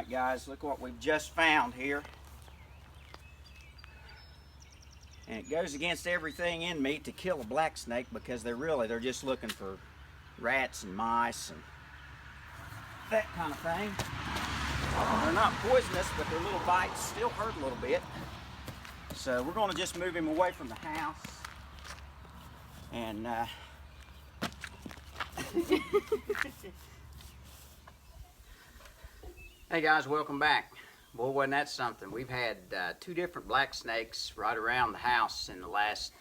Alright guys, look what we've just found here. And it goes against everything in me to kill a black snake because they're just looking for rats and mice and that kind of thing. They're not poisonous, but their little bites still hurt a little bit. So we're going to just move him away from the house. And hey guys, welcome back. Boy, wasn't that something. We've had 2 different black snakes right around the house in the last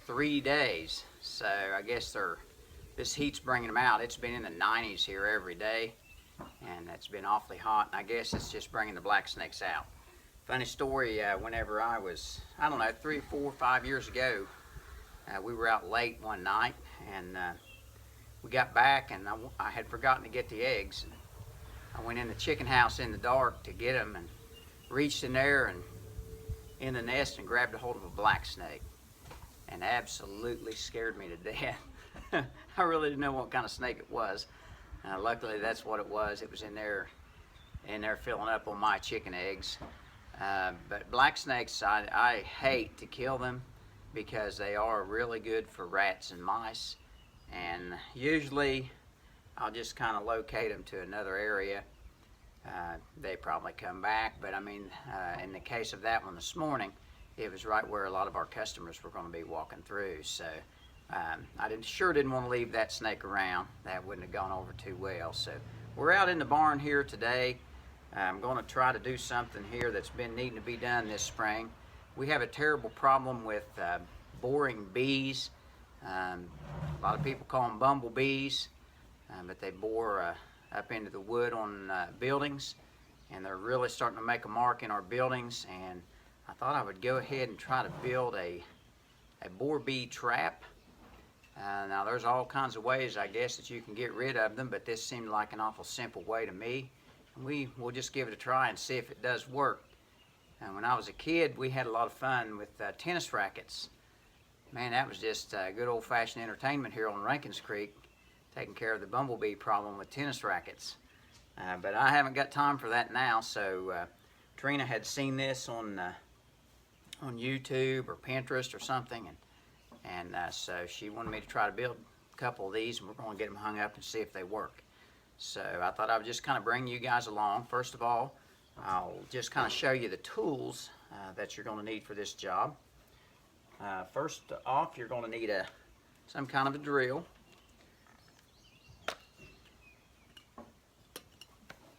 3 days. So I guess this heat's bringing them out. It's been in the 90s here every day, and it's been awfully hot, and I guess it's just bringing the black snakes out. Funny story, whenever I was, I don't know, 3, 4, 5 years ago, we were out late one night, and we got back, and I had forgotten to get the eggs. I went in the chicken house in the dark to get them and reached in there and in the nest and grabbed a hold of a black snake, and absolutely scared me to death. I really didn't know what kind of snake it was. Luckily that's what it was. It was in there filling up on my chicken eggs. But black snakes, I hate to kill them because they are really good for rats and mice, and usually I'll just kind of locate them to another area. They probably come back, but I mean, in the case of that one this morning, it was right where a lot of our customers were going to be walking through. So I sure didn't want to leave that snake around. That wouldn't have gone over too well. So we're out in the barn here today. I'm going to try to do something here that's been needing to be done this spring. We have a terrible problem with boring bees. A lot of people call them bumblebees. But they bore up into the wood on buildings, and they're really starting to make a mark in our buildings. And I thought I would go ahead and try to build a boar bee trap. Now there's all kinds of ways, I guess, that you can get rid of them, but this seemed like an awful simple way to me. And we'll just give it a try and see if it does work. And when I was a kid, we had a lot of fun with tennis rackets. Man, that was just good old-fashioned entertainment here on Rankins Creek, taking care of the bumblebee problem with tennis rackets. But I haven't got time for that now, so Trina had seen this on YouTube or Pinterest or something, and so she wanted me to try to build a couple of these, and we're going to get them hung up and see if they work. So I thought I would just kind of bring you guys along. First of all, I'll just kind of show you the tools that you're going to need for this job. First off, you're going to need some kind of a drill,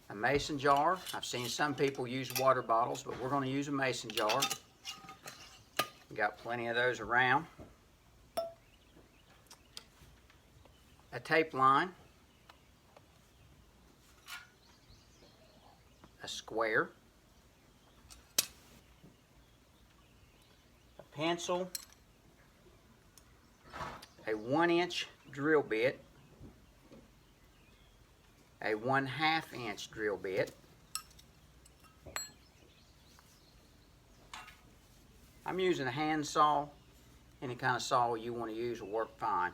a mason jar. I've seen some people use water bottles, but we're going to use a mason jar. We got plenty of those around. A tape line, a square, a pencil, a 1-inch drill bit, a 1/2 inch drill bit. I'm using a hand saw. Any kind of saw you want to use will work fine,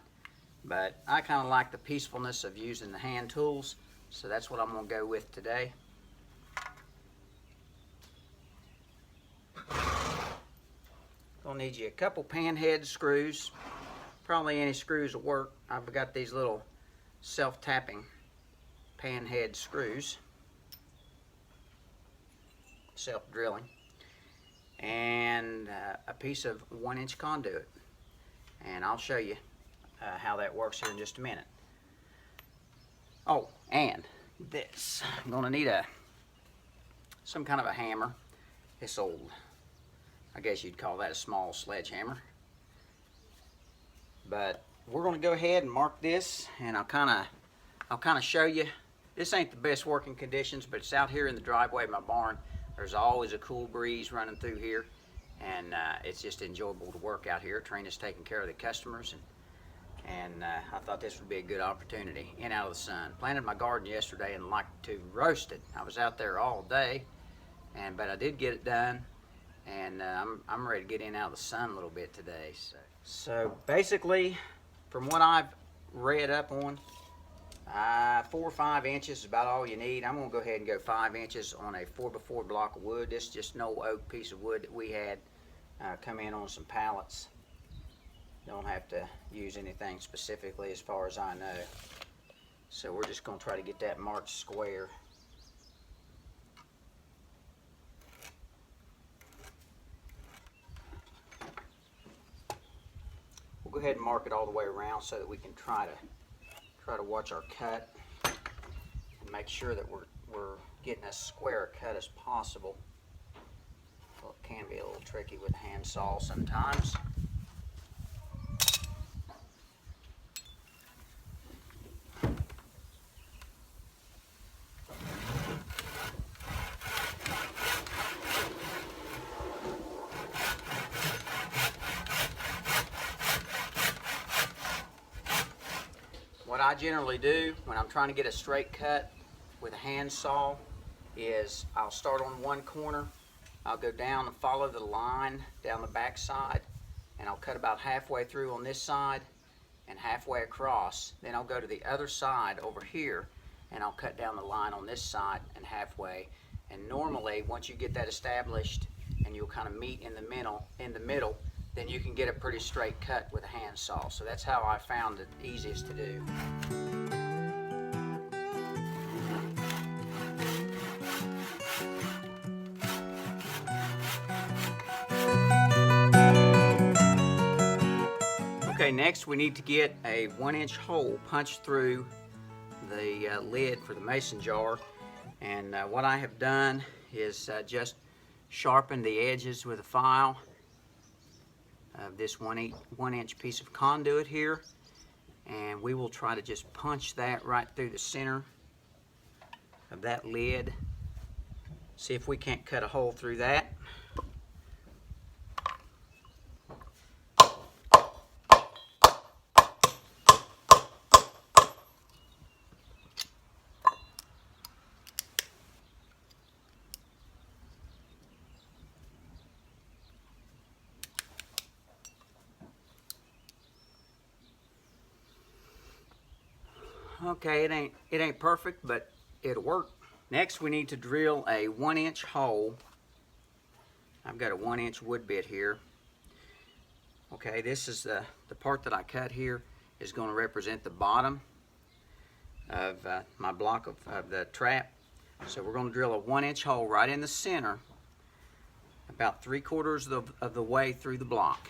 but I kind of like the peacefulness of using the hand tools, so that's what I'm going to go with today. Gonna need you a couple pan head screws. Probably any screws will work. I've got these little self-tapping pan head screws, self-drilling, and a piece of 1-inch conduit. And I'll show you how that works here in just a minute. Oh, and this. I'm gonna need some kind of a hammer. This old, I guess you'd call that a small sledgehammer. But we're gonna go ahead and mark this, and I'll kind of show you. This ain't the best working conditions, but it's out here in the driveway of my barn. There's always a cool breeze running through here, and it's just enjoyable to work out here. Trina's taking care of the customers, and I thought this would be a good opportunity. In out of the sun. Planted my garden yesterday and like to roast it. I was out there all day, but I did get it done, and I'm ready to get in out of the sun a little bit today. So basically, from what I've read up on, 4 or 5 inches is about all you need. I'm going to go ahead and go 5 inches on a 4x4 block of wood. This is just an old oak piece of wood that we had come in on some pallets. Don't have to use anything specifically as far as I know. So we're just going to try to get that marked square. We'll go ahead and mark it all the way around so that we can try to watch our cut and make sure that we're getting as square a cut as possible. Well, it can be a little tricky with a hand saw sometimes. What I generally do when I'm trying to get a straight cut with a hand saw is I'll start on one corner, I'll go down and follow the line down the back side, and I'll cut about halfway through on this side and halfway across. Then I'll go to the other side over here and I'll cut down the line on this side and halfway. And normally once you get that established and you'll kind of meet in the middle, then you can get a pretty straight cut with a hand saw. So that's how I found it easiest to do. Okay, next we need to get a 1-inch hole punched through the lid for the mason jar. And what I have done is just sharpen the edges with a file of this 1-inch piece of conduit here, and we will try to just punch that right through the center of that lid. See if we can't cut a hole through that. Okay, it ain't perfect, but it'll work. Next, we need to drill a 1-inch hole. I've got a 1-inch wood bit here. Okay, this is the part that I cut here is going to represent the bottom of my block of the trap. So we're going to drill a 1-inch hole right in the center, about 3/4 of the way through the block.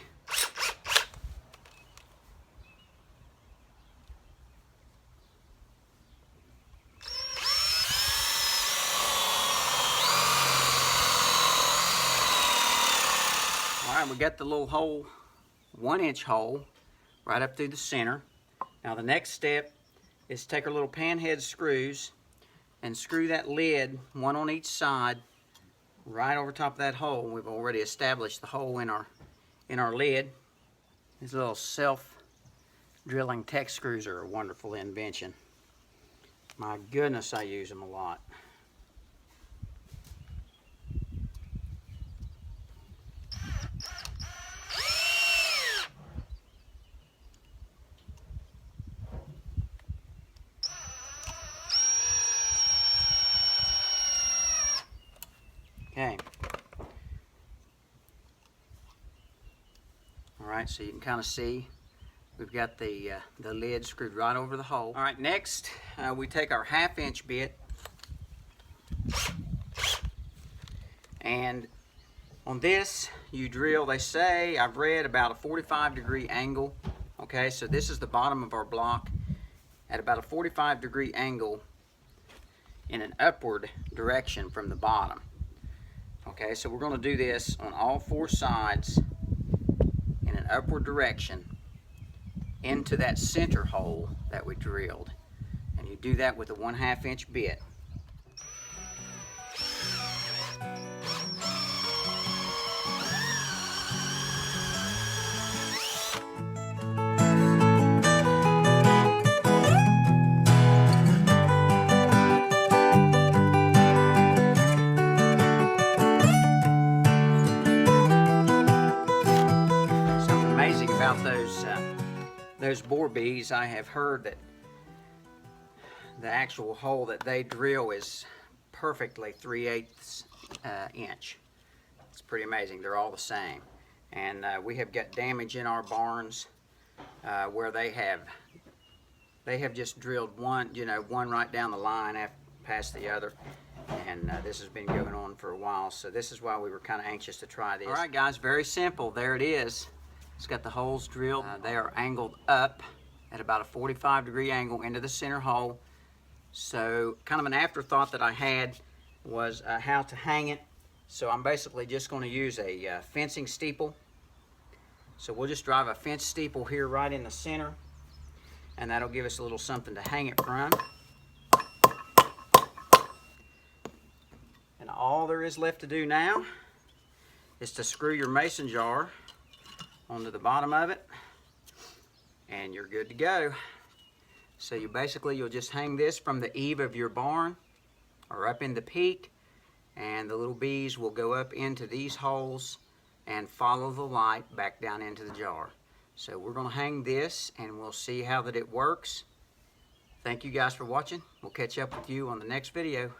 We got the little hole, 1-inch hole, right up through the center. Now the next step is take our little panhead screws and screw that lid, one on each side, right over top of that hole. We've already established the hole in our lid. These little self-drilling tech screws are a wonderful invention. My goodness, I use them a lot. Okay. All right, so you can kind of see we've got the lid screwed right over the hole. All right, next we take our 1/2-inch bit, and on this you drill, they say, I've read, about a 45-degree angle. Okay, so this is the bottom of our block at about a 45-degree angle in an upward direction from the bottom. Okay, so we're going to do this on all 4 sides in an upward direction into that center hole that we drilled. And you do that with a 1/2-inch bit. About those bore bees, I have heard that the actual hole that they drill is perfectly 3/8 inch. It's pretty amazing. They're all the same. And we have got damage in our barns where they have just drilled one, one right down the line past the other. And this has been going on for a while, so this is why we were kind of anxious to try this. All right, guys, very simple. There it is. It's got the holes drilled. They are angled up at about a 45-degree angle into the center hole. So kind of an afterthought that I had was how to hang it. So I'm basically just going to use a fencing steeple. So we'll just drive a fence steeple here right in the center, and that'll give us a little something to hang it from. And all there is left to do now is to screw your mason jar onto the bottom of it, and you're good to go. So you'll just hang this from the eave of your barn or up in the peak, and the little bees will go up into these holes and follow the light back down into the jar. So we're going to hang this, and we'll see how that it works. Thank you guys for watching. We'll catch up with you on the next video.